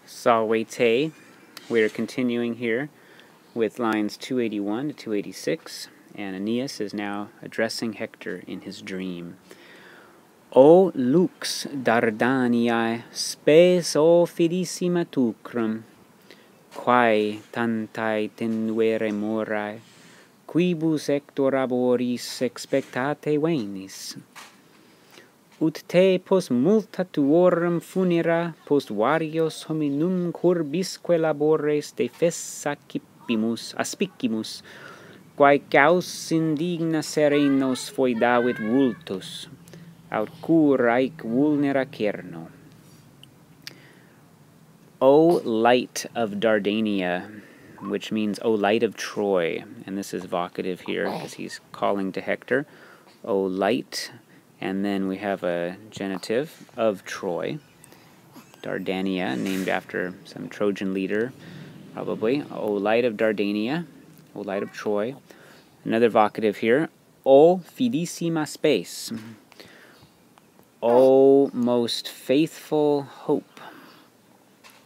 Salve te. We're continuing here with lines 281 to 286, and Aeneas is now addressing Hector in his dream. O lux Dardaniae, spes o fidissima tucrum, quae tantae tenuere morae, quibus ector aboris expectate venis. Ut te post multa tuorum funera post varios hominum curbisque labores defes aspicimus, quae caus indigna serenos foedavit vultus, aut cur aec vulnera cerno. O light of Dardania, which means O light of Troy, and this is vocative here because he's calling to Hector. O light, and then we have a genitive of Troy, Dardania, named after some Trojan leader, probably. O light of Dardania, O light of Troy. Another vocative here, O fidissima spes, O most faithful hope.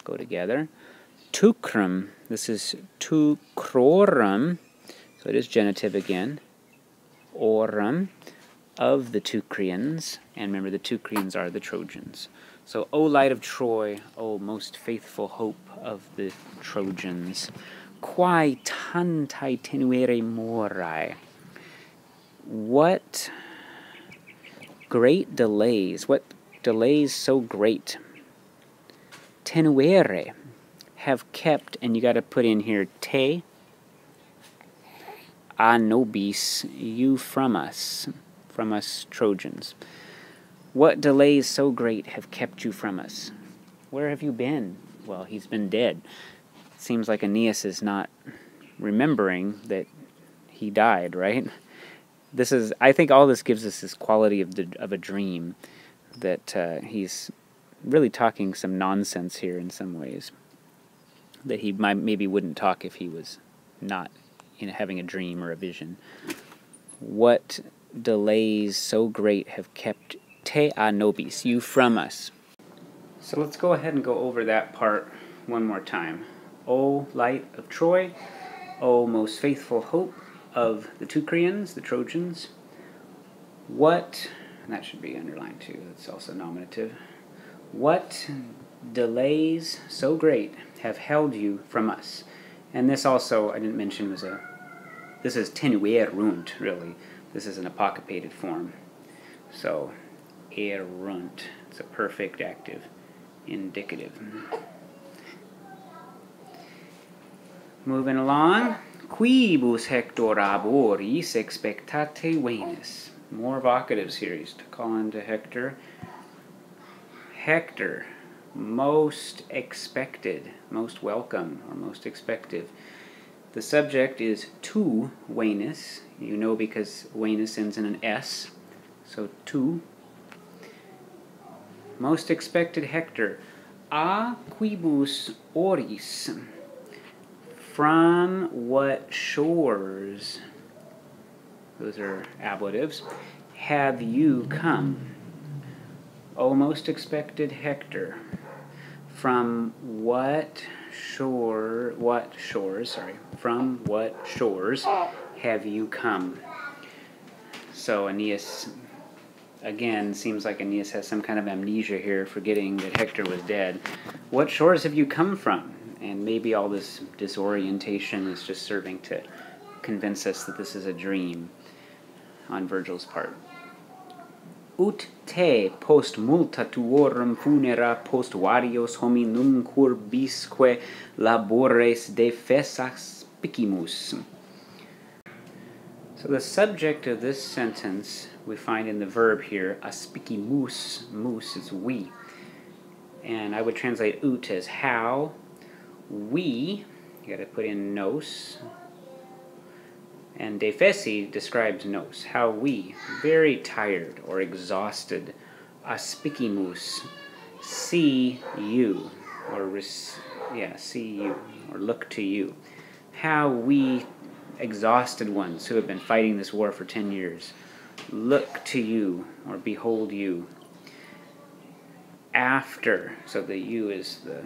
Go together. Tucrum, this is tucrorum, so it is genitive again. Orum, of the Teucrians, and remember the Teucrians are the Trojans. So, O light of Troy, O most faithful hope of the Trojans, quae tantae tenuere morae. What great delays, what delays so great, tenuere, have kept, and you got to put in here, te a nobis, you from us Trojans. What delays so great have kept you from us? Where have you been? Well, he's been dead. It seems like Aeneas is not remembering that he died, right? I think all this gives us this quality of a dream, that he's really talking some nonsense here in some ways, that he maybe wouldn't talk if he was not having a dream or a vision. What delays so great have kept te a nobis, you from us. So let's go ahead and go over that part one more time. O light of Troy, O most faithful hope of the Teucrians, the Trojans. What, and that should be underlined too, that's also nominative. What delays so great have held you from us? And this also, I didn't mention, this is tenuerunt, really. This is an apocryphated form. So, erunt, it's a perfect active indicative. Moving along. Quibus Hector aboris expectate Venus. More vocatives here. He's calling to Hector. Hector, most expected, most welcome, or most expected. The subject is to Venus, you know, because Venus ends in an S, so to. Most expected Hector, a quibus oris, from what shores, those are ablatives, have you come? O most expected Hector, from what shores have you come? So Aeneas, again, seems like Aeneas has some kind of amnesia here, forgetting that Hector was dead. What shores have you come from? And maybe all this disorientation is just serving to convince us that this is a dream on Vergil's part. Ut te post multa tuorum funera post varios hominum curbisque labores defes aspicimus. So the subject of this sentence we find in the verb here, aspicimus, mus is we. And I would translate ut as how we, you gotta put in nos, and defesi describes nos, how we, very tired or exhausted, aspicimus, see you, or see you, or look to you. How we, exhausted ones who have been fighting this war for 10 years, look to you, or behold you. after, so the U is the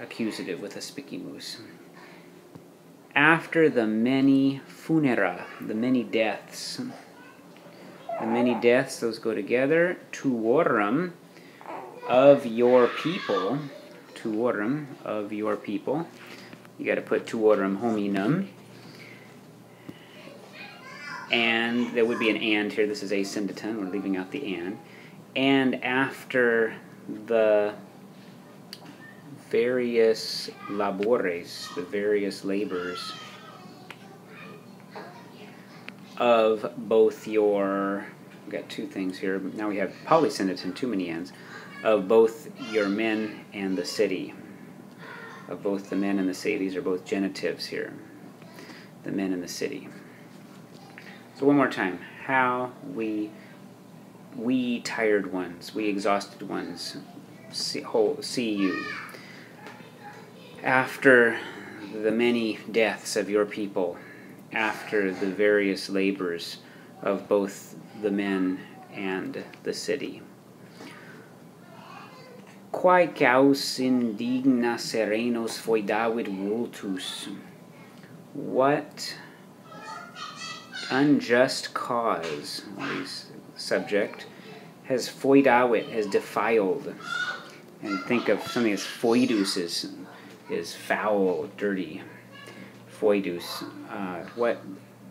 accusative with a spiky moose. After the many funera, the many deaths. The many deaths, those go together. Tuorum, of your people. Tuorum, of your people. You got to put tuorum hominum. And there would be an and here. This is asyndeton. We're leaving out the and. And after the various labores, the various labors of both your, we've got two things here, now we have polysyndeton, too many ends, of both your men and the city. Of both the men and the city. These are both genitives here. The men and the city. So one more time. How we tired ones, we exhausted ones, see you. After the many deaths of your people, after the various labors of both the men and the city. Quae caus indigna serenos foedavit vultus. What unjust cause, subject, has foedavit, has defiled. And think of something as foedus is foul, dirty. Foedus. What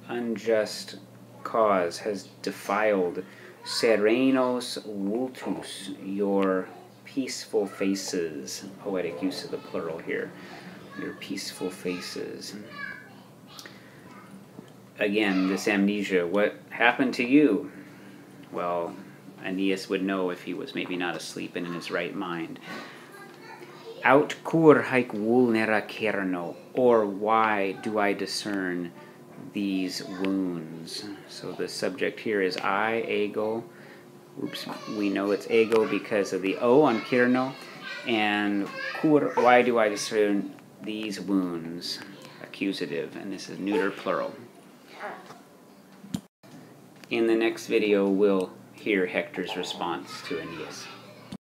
unjust cause has defiled serenos vultus, your peaceful faces? Poetic use of the plural here. Your peaceful faces. Again, this amnesia. What happened to you? Well, Aeneas would know if he was maybe not asleep and in his right mind. Aut cur haec vulnera cerno, or why do I discern these wounds? So the subject here is I, ego. Oops, we know it's ego because of the O on cerno. And cur, why do I discern these wounds? Accusative, and this is neuter plural. In the next video, we'll hear Hector's response to Aeneas.